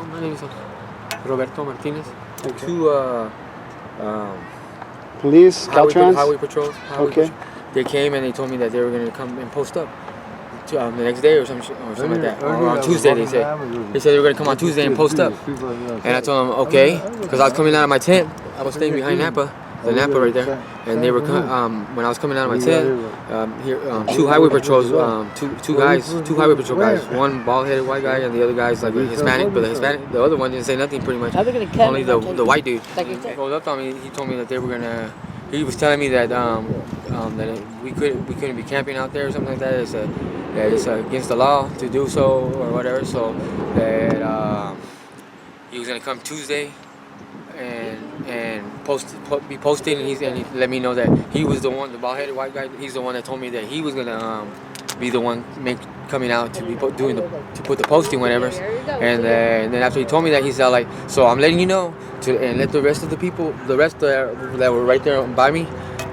my name is Roberto Martinez. Okay. Two Police, CalTrans? highway patrols. Okay. They came and they told me that they were going to come and post up the next day or something like that. Or on Tuesday, they said. They said they were going to come on Tuesday and post up. And I told them, okay, because I was coming out of my tent. I was staying behind Napa, the Napa right there. And they were, when I was coming out of my tent, two highway patrols, two highway patrol guys. One bald-headed white guy and the other guy's like a Hispanic, but the other one didn't say nothing pretty much. Only the white dude. He rolled up on me. He told me that they were going to, he was telling me that that we couldn't be camping out there or something like that. It's against the law to do so or whatever. So that he was gonna come Tuesday and be posted, and he let me know that he was the one, the bald-headed white guy. He's the one that told me that he was gonna be the one coming out to be put the posting, whatever. And then after he told me that, he said like, so I'm letting you know and let the rest of the people, the rest that were right there by me,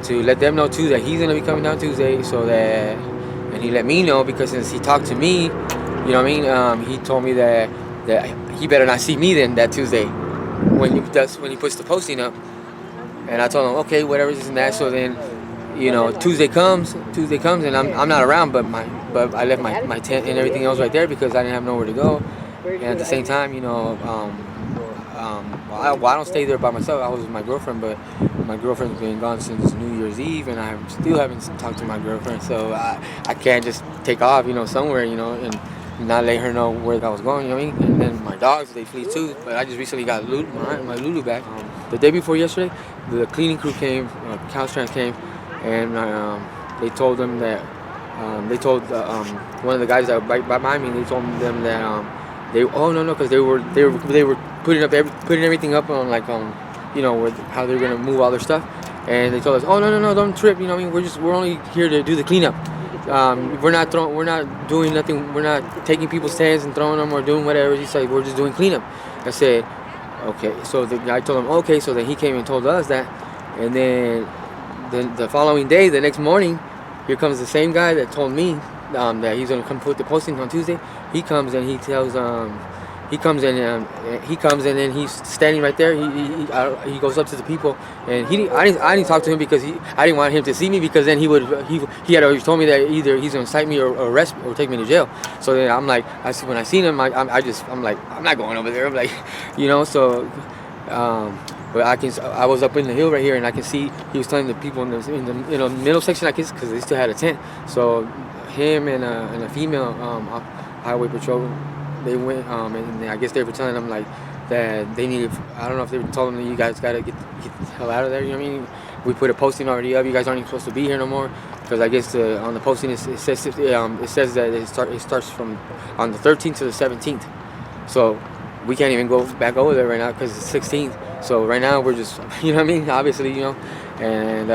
to let them know too that he's gonna be coming down Tuesday. So that, and he let me know because since he talked to me, you know what I mean. He told me that he better not see me then that Tuesday when he puts the posting up. And I told him okay, whatever this and that. So then, you know, Tuesday comes and I'm not around, but I left my tent and everything else right there because I didn't have nowhere to go. And at the same time, you know, I don't stay there by myself. I was with my girlfriend, but my girlfriend's been gone since New Year's Eve, and I still haven't talked to my girlfriend. So I can't just take off, you know, somewhere, you know, and not let her know where I was going, you know what I mean? And then my dogs, they flee too. But I just recently got my Lulu back. The day before yesterday, the cleaning crew came, CalTrans came, and they told them that one of the guys that were right behind me. They told them that because they were putting everything up on you know, how they're gonna move all their stuff, and they told us, no, don't trip, you know what I mean? We're only here to do the cleanup. We're not doing nothing. We're not taking people's tents and throwing them or doing whatever. He said we're just doing cleanup. I said, okay. So the guy told him, okay. So then he came and told us that, and then the following day, the next morning, here comes the same guy that told me that he's gonna come put the posting on Tuesday. He comes and he tells he comes in and then he's standing right there. He goes up to the people, and I didn't talk to him because I didn't want him to see me, because then he had already told me that either he's gonna cite me or arrest me or take me to jail. So then I'm like, when I seen him, I'm like, I'm not going over there. I'm like, you know, so. But I was up in the hill right here, and I can see he was telling the people in the middle section, I guess, because they still had a tent. So him and a female highway patrol, they went and I guess they were telling them like that they needed. I don't know if they told them that you guys gotta get the hell out of there. You know what I mean? We put a posting already up. You guys aren't even supposed to be here no more, because I guess on the posting it says that it starts from on the 13th to the 17th. So we can't even go back over there right now because it's 16th. So right now we're just, you know what I mean? Obviously, you know, and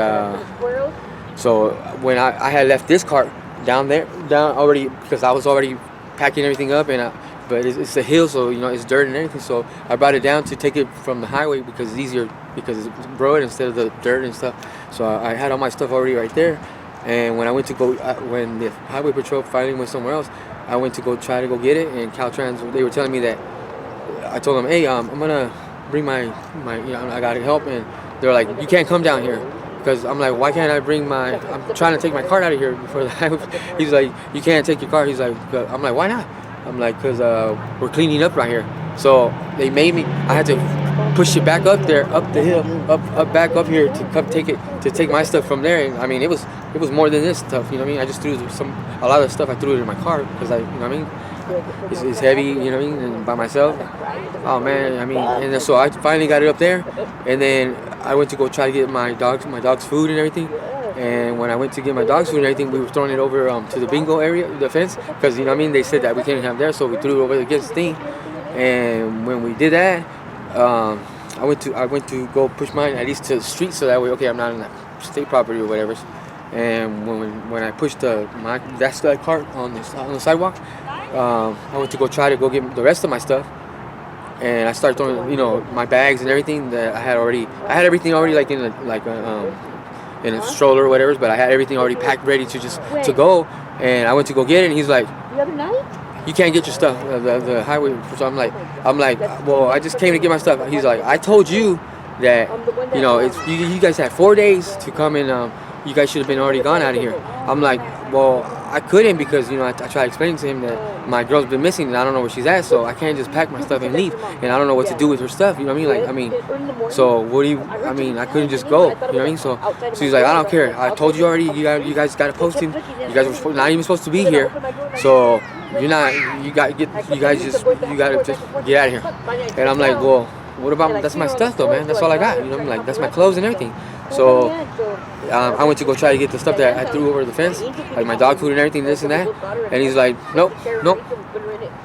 so when I had left this cart down already, because I was already packing everything up, but it's a hill, so you know it's dirt and everything. So I brought it down to take it from the highway because it's easier, because it's broad instead of the dirt and stuff. So I had all my stuff already right there. And when I went to go, when the highway patrol finally went somewhere else, I went to go try to go get it. And CalTrans, they were telling me that, I told them, hey, I'm gonna bring my you know, I gotta help, and they're like, you can't come down here. Because I'm like, why can't I bring I'm trying to take my cart out of here before the highway. He's like, you can't take your car. He's like, I'm like, why not? I'm like, because we're cleaning up right here. So they made me, I had to push it back up there, up the hill, back up here to come take my stuff from there. And I mean, it was more than this stuff, you know what I mean? I just threw a lot of stuff, I threw it in my car because you know what I mean? It's heavy, you know what I mean, and by myself. Oh man, I mean, and then, so I finally got it up there, and then I went to go try to get my dog's food and everything. And when I went to get my dog's food and everything, we were throwing it over to the bingo area, the fence, because you know what I mean, they said that we can't have there, so we threw it over against the thing. And when we did that, I went to go push mine at least to the street, so that way, okay, I'm not in that state property or whatever. And when I pushed that cart on the sidewalk, I went to go try to go get the rest of my stuff, and I started throwing, you know, my bags and everything that I had everything already like in a stroller or whatever, but I had everything already packed ready to go. And I went to go get it, and he's like, the other night? you can't get your stuff. The highway. So I'm like, well, I just came to get my stuff. He's like, I told you that, you know, it's you guys had 4 days to come and you guys should have been already gone out of here. I'm like, well, I couldn't because, you know, I tried to explain to him that my girl's been missing and I don't know where she's at, so I can't just pack my stuff and leave, and I don't know what to do with her stuff. You know what I mean? So what do you? I mean, I couldn't just go. You know what I mean? So he's like, I don't care. I told you already. You guys got a posting. You guys were not even supposed to be here. So you're not. You got to just get out of here. And I'm like, well, what about, that's my stuff though, man. That's all I got. You know what I mean? Like, that's my clothes and everything. So I went to go try to get the stuff that I threw over the fence, like my dog food and everything, this and that. And he's like, nope,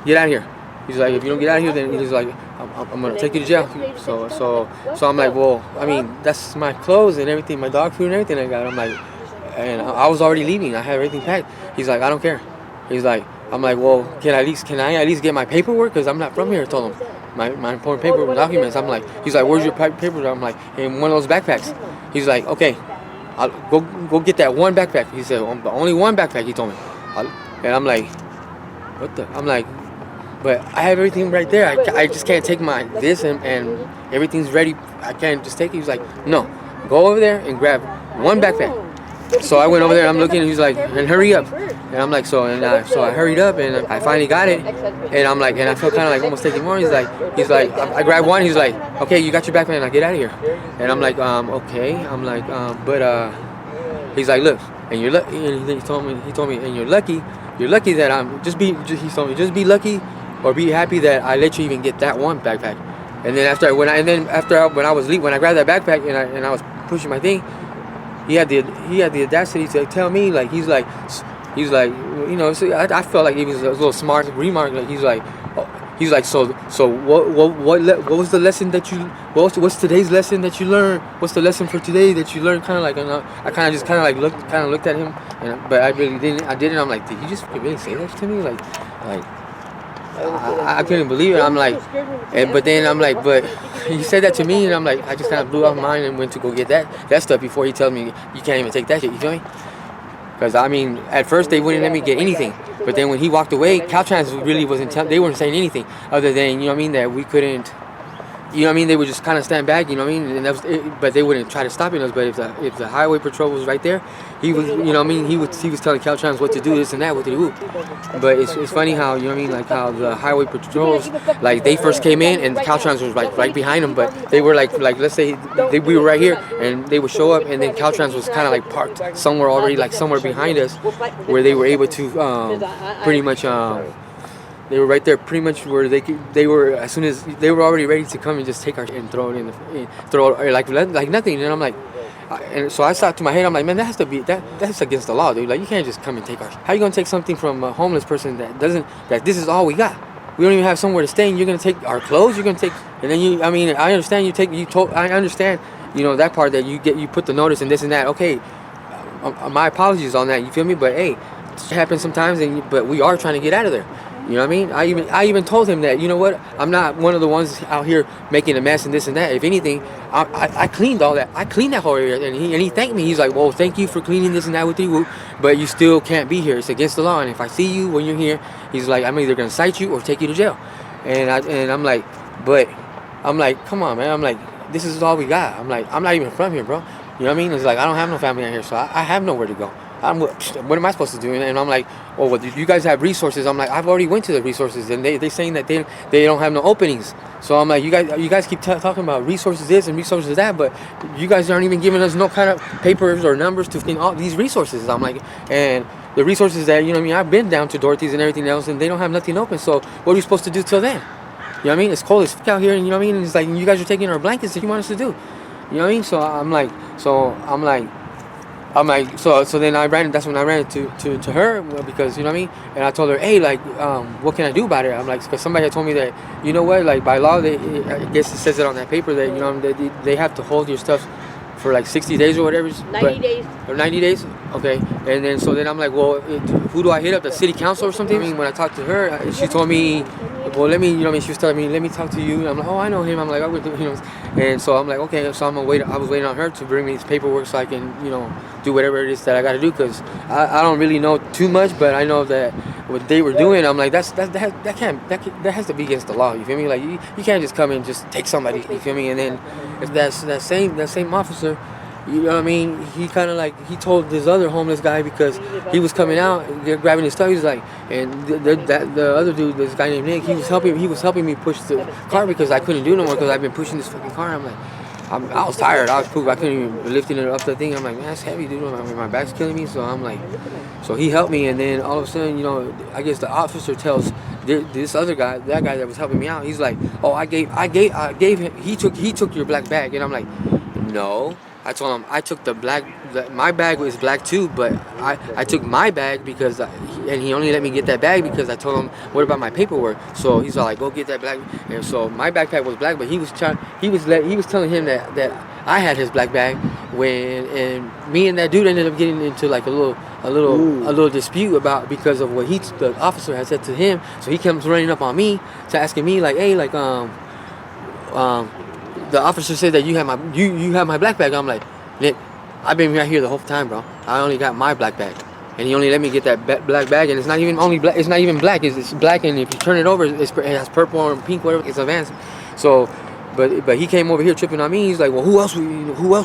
get out of here. He's like, if you don't get out of here, then he's like, I'm gonna take you to jail. So I'm like, well, I mean, that's my clothes and everything, my dog food and everything I got. I'm like, and I was already leaving. I had everything packed. He's like, I don't care. He's like, I'm like, well, can I at least get my paperwork? Because I'm not from here. I told him my important paperwork documents. I'm like, he's like, where's your paperwork? I'm like, in one of those backpacks. He's like, okay, I'll go get that one backpack. He said, only one backpack. He told me, and I'm like, what the? I'm like, but I have everything right there. I just can't take my this and everything's ready. I can't just take it. He's like, no, go over there and grab one backpack. So I went over there and I'm looking and he's like, and hurry up. And I'm like, so I hurried up and I finally got it. And I'm like, and I felt kind of like almost taking more. He's like, I grabbed one. He's like, okay, you got your backpack now, get out of here. And I'm like, okay. I'm like, he's like, look, and you're lucky. And he told me, and you're lucky that he told me, just be lucky or be happy that I let you even get that one backpack. And then when I grabbed that backpack and I was pushing my thing, he had the audacity to tell me, like, he's like, you know, so I felt like he was a little smart remark. Like he's like, so what was the lesson that you, what's today's lesson that you learned? What's the lesson for today that you learned? Kind of like, I kind of looked at him, but I really didn't. I'm like, did he just really say that to me? Like. I couldn't believe it. I'm like, but then I'm like, but he said that to me, and I'm like, I just kind of blew off mine and went to go get that stuff before he tells me you can't even take that shit. You feel me? Because I mean, at first they wouldn't let me get anything, but then when he walked away, CalTrans really wasn't. They weren't saying anything other than, you know what I mean, that we couldn't. You know what I mean? They would just kind of stand back, you know what I mean? And that was it, but they wouldn't try to stop us. But if the highway patrol was right there, he was, you know what I mean? He was telling CalTrans what to do, this and that, what to do. But it's funny how, you know what I mean? Like how the highway patrols, like they first came in and CalTrans was like right behind them, but they were like let's say we were right here and they would show up, and then CalTrans was kind of like parked somewhere already, like somewhere behind us, where they were able to pretty much. They were right there, pretty much where they were as soon as they were already ready to come and just take our shit and throw it like nothing. And I'm like, and so I thought to my head, I'm like, man, that's against the law, dude. Like, you can't just come and take our. How you gonna take something from a homeless person that this is all we got? We don't even have somewhere to stay, and you're gonna take our clothes. You're gonna take, and then I mean, I understand I understand, you know, that part that you put the notice and this and that. Okay, my apologies on that. You feel me? But hey, it happens sometimes, but we are trying to get out of there. You know what I mean? I even told him that, you know what, I'm not one of the ones out here making a mess and this and that. If anything, I cleaned all that. I cleaned that whole area, and he thanked me. He's like, well, thank you for cleaning this and that with you, but you still can't be here. It's against the law, and if I see you when you're here, he's like, I'm either gonna cite you or take you to jail. And I'm like, come on, man. I'm like, this is all we got. I'm like, I'm not even from here, bro. You know what I mean? It's like, I don't have no family out here, so I have nowhere to go. What am I supposed to do? And I'm like, oh, well, you guys have resources. I'm like, I've already went to the resources, and they saying that they don't have no openings. So I'm like, you guys keep talking about resources this and resources that, but you guys aren't even giving us no kind of papers or numbers to find all these resources. I'm like, and the resources that, you know what I mean, I've been down to Dorothy's and everything else, and they don't have nothing open. So what are we supposed to do till then? You know what I mean? It's cold as fuck out here, and you know what I mean? And it's like, you guys are taking our blankets. What you want us to do? You know what I mean? So then that's when I ran to her, because, you know what I mean, and I told her, hey, like, what can I do about it? I'm like, because somebody had told me that, you know what, like, by law, I guess it says it on that paper that, you know, they have to hold your stuff for like 60 days or whatever. 90 days. Or 90 days? Okay. And then I'm like, well, who do I hit up? The city council or something? I mean, when I talked to her, she told me well, let me, you know what I mean? She was telling me, let me talk to you. I'm like, oh, I know him. I'm like, I would do, you know. And so I'm like, okay. So I'm gonna wait. I was waiting on her to bring me this paperwork so I can, you know, do whatever it is that I got to do. Cause I don't really know too much, but I know that what they were doing, I'm like, that has to be against the law. You feel me? Like you can't just come and just take somebody. You feel me? And then if that same officer, you know what I mean? He kind of like, he told this other homeless guy because he was coming out, grabbing his stuff. He was like, and the other dude, this guy named Nick, he was helping me push the car because I couldn't do no more because I've been pushing this fucking car. I'm like, I was tired. I was pooped. I couldn't even lifting it up the thing. I'm like, man, that's heavy, dude. My back's killing me. So I'm like, so he helped me, and then all of a sudden, you know, I guess the officer tells this other guy, that guy that was helping me out, he's like, oh, I gave him. He took your black bag, and I'm like, no. I told him I took my bag was black too, but I took my bag because and he only let me get that bag because I told him, what about my paperwork? So he's all like, go get that black. And so my backpack was black, but he was telling him that I had his black bag and me and that dude ended up getting into like a little dispute because of what the officer had said to him. So he comes running up on me to asking me like, hey, like the officer said that you have my black bag. I'm like, Nick, I've been right here the whole time, bro. I only got my black bag, and he only let me get that black bag, and it's not even only black. It's not even black. It's black, and if you turn it over, it has purple or pink, whatever. It's advanced. So, but he came over here tripping on me. He's like, well, who else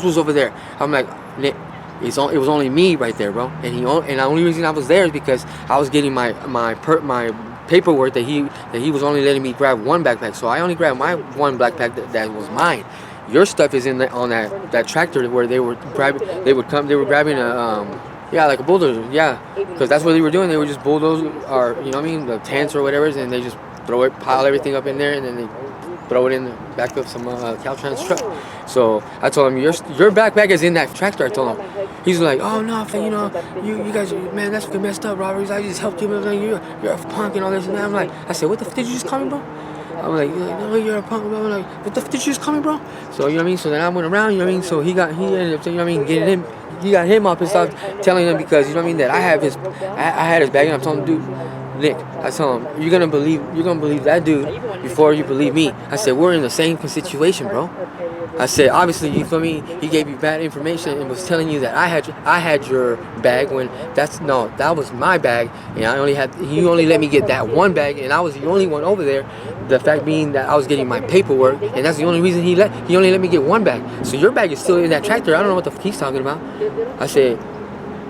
was over there? I'm like, Nick, it was only me right there, bro. And the only reason I was there is because I was getting my paperwork that he was only letting me grab one backpack, so I only grabbed my one backpack that was mine. Your stuff is on that tractor where they were grabbing like a bulldozer, because that's what they were doing. They were just bulldoze or you know what I mean, the tents or whatever, and they just pile everything up in there, and then they throw it in the back of some CalTrans truck. So I told him, your backpack is in that tractor. I told him. He's like, oh no, you know, you guys, man, that's fucking messed up, Robert. I just helped you, you're a punk and all this and that. I'm like, I said, what the f did you just call me, bro? I'm like, no, you're a punk, bro. I'm like, what the f did you just call me, bro? So you know what I mean. So then I went around, you know what I mean. So he ended up, you know what I mean, getting him. He got him up and stuff, telling him because you know what I mean that I had his bag, and I'm telling him, dude, Nick, I told him, you're gonna believe that dude before you believe me. I said, we're in the same situation, bro. I said, obviously, you feel me? He gave you bad information and was telling you that I had your bag when that was my bag, and he only let me get that one bag, and I was the only one over there. The fact being that I was getting my paperwork, and that's the only reason he only let me get one bag. So your bag is still in that tractor. I don't know what the f he's talking about. I said,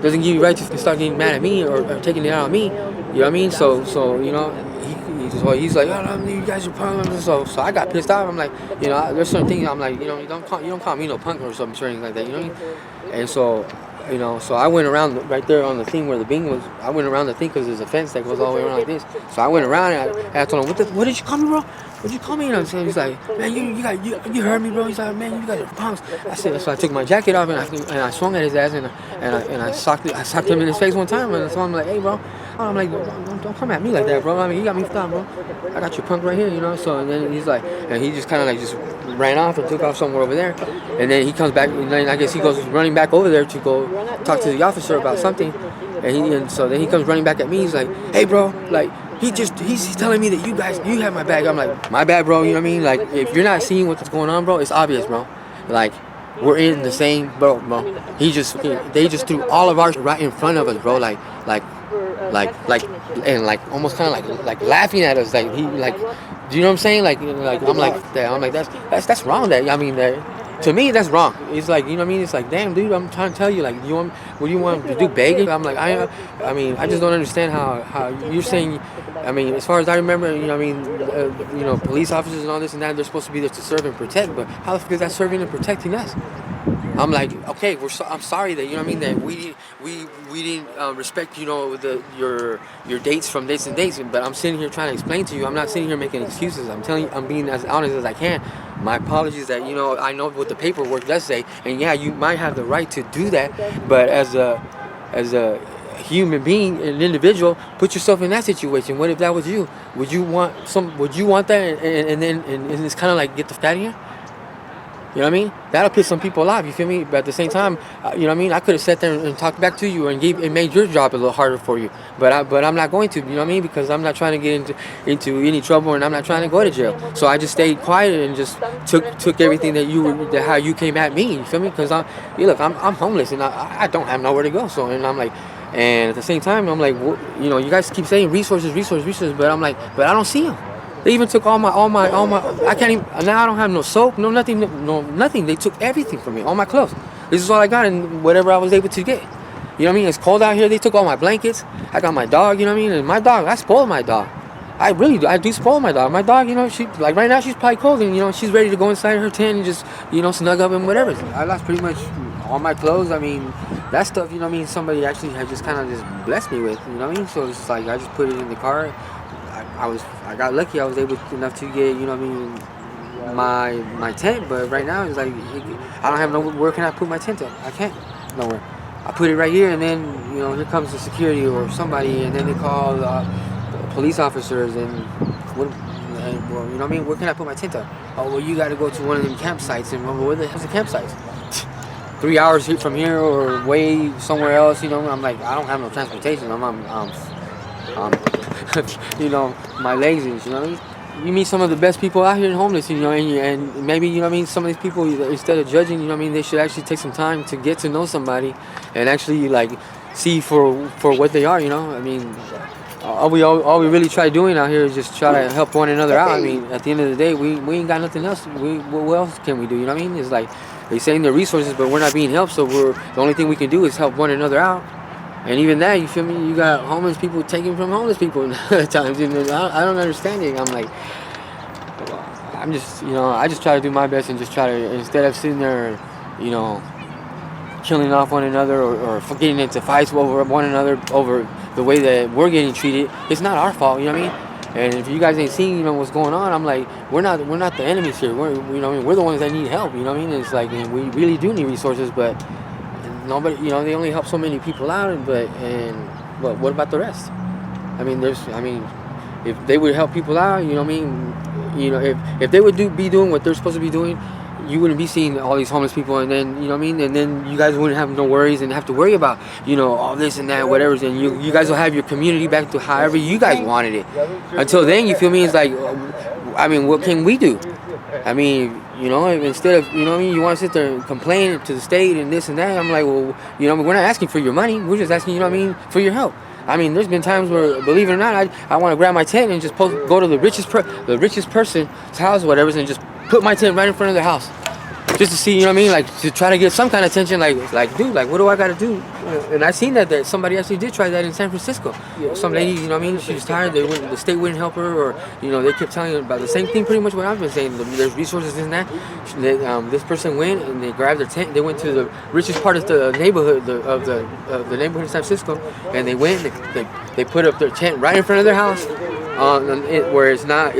doesn't give you right to start getting mad at me or taking it out on me. You know what I mean? So you know, he's like, oh, no, you guys are punk. So I got pissed off. I'm like, you know, there's certain things I'm like, you know, you don't call me no punk or something like that. You know what I mean? And so, you know, so I went around right there on the thing where the Bing was. I went around the thing because there's a fence that goes all the way around like this. So I went around and I told him, what did you call me, bro? What'd you call me? And he's like, man, you heard me, bro. He's like, man, you guys are punks. I said, so I took my jacket off and I swung at his ass and I socked him in his face one time. And so I'm like, hey, bro. I'm like, don't come at me like that, bro. I mean, you got me stopped, bro. I got your punk right here, you know. So and then he's like, and he just kind of like just ran off and took off somewhere over there. And then he comes back, and then I guess he goes running back over there to go talk to the officer about something. And so then he comes running back at me. He's like, hey, bro, like. He's telling me that you have my bag. I'm like, my bad, bro. You know what I mean? Like, if you're not seeing what's going on, bro, it's obvious, bro. Like, we're in the same boat, bro. They just threw all of ours right in front of us, bro. Like, and like almost kind of like laughing at us. Like do you know what I'm saying? Like I'm like that's wrong. That I mean that. To me, that's wrong. It's like, you know what I mean? It's like, damn, dude, I'm trying to tell you, like, what do you want to do, begging? I'm like, I mean, I just don't understand how you're saying, I mean, as far as I remember, you know what I mean, police officers and all this and that, they're supposed to be there to serve and protect, but how the fuck is that serving and protecting us? I'm like, okay, I'm sorry that, you know what I mean, that we didn't respect, you know, your dates from dates and dates, but I'm sitting here trying to explain to you. I'm not sitting here making excuses. I'm telling you, I'm being as honest as I can. My apologies that, you know, I know what the paperwork does say, and yeah, you might have the right to do that, but as a human being, an individual, put yourself in that situation. What if that was you? Would you want that, and then it's kind of like, get the f out of here? You know what I mean? That'll piss some people off. You feel me? But at the same time, you know what I mean? I could have sat there and talked back to you and made your job a little harder for you. But I'm not going to. You know what I mean? Because I'm not trying to get into any trouble, and I'm not trying to go to jail. So I just stayed quiet and just took everything that how you came at me. You feel me? Because I'm homeless and I don't have nowhere to go. So and I'm like. And at the same time, I'm like, you know, you guys keep saying resources, but I'm like, but I don't see them. They even took all my. I can't even now. I don't have no soap, no nothing, no nothing. They took everything from me, all my clothes. This is all I got, and whatever I was able to get. You know what I mean? It's cold out here. They took all my blankets. I got my dog. You know what I mean? And my dog, I spoiled my dog. I really do. I do spoil my dog. My dog, you know, she like right now she's probably cold, and you know she's ready to go inside her tent and just snug up and whatever. I lost pretty much all my clothes. I mean, that stuff. You know what I mean? Somebody actually had just kind of just blessed me with. You know what I mean? So it's like I just put it in the car. I got lucky. I was able enough to get, you know what I mean, my tent. But right now it's like I don't have no. Where can I put my tent up? I can't nowhere. I put it right here, and then here comes the security or somebody, and then they call the police officers and well, you know what I mean. Where can I put my tent up? Oh well, you got to go to one of them campsites, and where the hell's the campsites? 3 hours from here or way somewhere else. I'm like I don't have no transportation. My legs is, you know what I mean? You meet some of the best people out here homeless, and maybe, you know what I mean, some of these people, instead of judging, you know what I mean, they should actually take some time to get to know somebody and actually, like, see for what they are, I mean, all we really try doing out here is just try to help one another out. I mean, at the end of the day, we ain't got nothing else. What else can we do, you know what I mean? It's like, they saying the resources, but we're not being helped, so the only thing we can do is help one another out. And even that, you feel me? You got homeless people taking from homeless people at times. I don't understand it. I'm like, I'm just, I just try to do my best and just try to, instead of sitting there, killing off one another or getting into fights over one another over the way that we're getting treated. It's not our fault, you know what I mean? And if you guys ain't seeing, what's going on, I'm like, we're not the enemies here. We're the ones that need help. You know what I mean? It's like we really do need resources, but. Nobody, they only help so many people out, but what about the rest? I mean, if they would help people out, you know what I mean? If they would be doing what they're supposed to be doing, you wouldn't be seeing all these homeless people, and then, you know what I mean? And then you guys wouldn't have no worries and have to worry about, all this and that, whatever. And you guys will have your community back to however you guys wanted it. Until then, you feel me? It's like, I mean, what can we do? I mean, instead of, you know what I mean, you want to sit there and complain to the state and this and that, I'm like, well, we're not asking for your money. We're just asking, you know what I mean, for your help. I mean, there's been times where, believe it or not, I want to grab my tent and just go to the richest person's house or whatever, and just put my tent right in front of their house. Just to see, you know what I mean, like to try to get some kind of attention, like dude, like what do I got to do? And I seen that somebody actually did try that in San Francisco. Some lady, you know what I mean, she was tired. The state wouldn't help her, or they kept telling her about the same thing, pretty much what I've been saying. There's resources in that. This person went and they grabbed their tent. They went to the richest part of the neighborhood of the neighborhood in San Francisco, and they went. They put up their tent right in front of their house, where it's not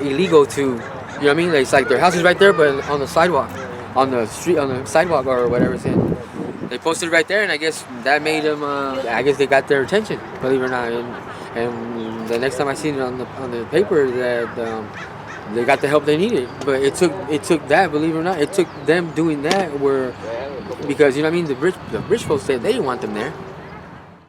illegal to. You know what I mean? It's like their house is right there, but on the sidewalk, on the street, on the sidewalk or whatever it's in. They posted right there, and I guess that made them. I guess they got their attention, believe it or not. And the next time I seen it on the paper that they got the help they needed, but it took that, believe it or not, it took them doing that because you know what I mean. The rich folks said they didn't want them there.